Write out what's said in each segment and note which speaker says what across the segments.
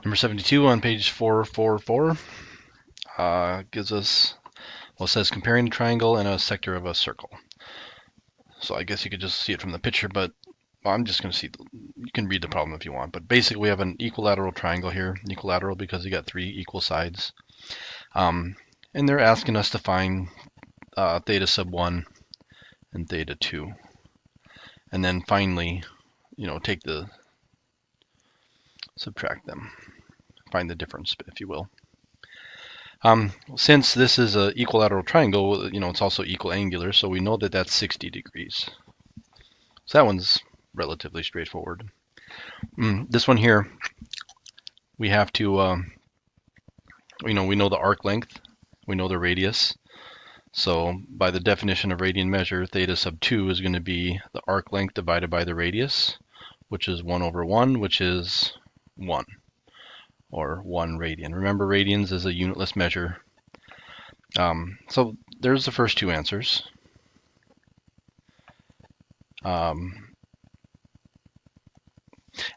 Speaker 1: Number 72 on page 444 gives us, well, it says comparing a triangle and a sector of a circle. So I guess you could just see it from the picture, but well, I'm just going to see, you can read the problem if you want. But basically we have an equilateral triangle here, equilateral because you got 3 equal sides. And they're asking us to find theta sub 1 and theta 2. And then finally, subtract them. Find the difference, if you will. Since this is an equilateral triangle, it's also equal angular, so we know that that's 60 degrees. So that one's relatively straightforward. This one here, we have to, we know the arc length, we know the radius. So by the definition of radian measure, theta sub 2 is going to be the arc length divided by the radius, which is 1 over 1, which is 1. Or 1 radian. Remember, radians is a unitless measure. So there's the first two answers. And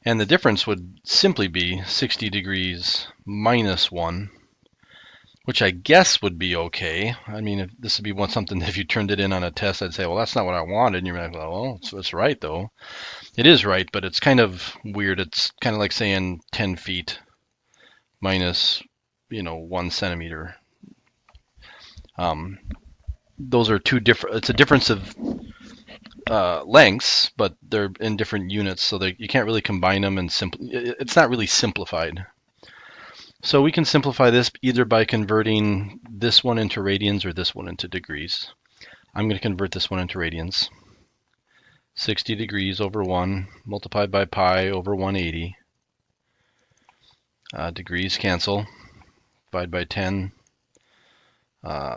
Speaker 1: the difference would simply be 60 degrees minus 1, which I guess would be okay. I mean, if this would be something that if you turned it in on a test, I'd say, well, that's not what I wanted. And you're like, well, it's right, though. It is right, but it's kind of weird. It's kind of like saying 10 feet minus, 1 centimeter. Those are two different, it's a difference of lengths, but they're in different units, so you can't really combine them, and it's not really simplified. So we can simplify this either by converting this one into radians or this one into degrees. I'm going to convert this one into radians. 60 degrees over 1 multiplied by pi over 180. Degrees cancel. Divide by 10.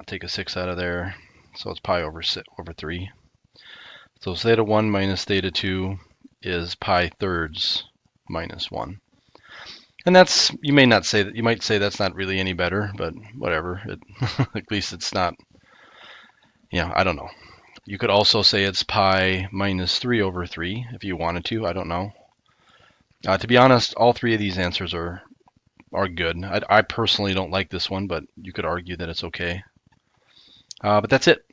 Speaker 1: Take a 6 out of there. So it's pi over 3. So theta 1 minus theta 2 is pi thirds minus 1. And that's, you might say that's not really any better, but whatever. At least it's not, I don't know. You could also say it's pi minus 3 over 3 if you wanted to. I don't know. To be honest, all three of these answers are good. I personally don't like this one, but you could argue that it's okay. But that's it.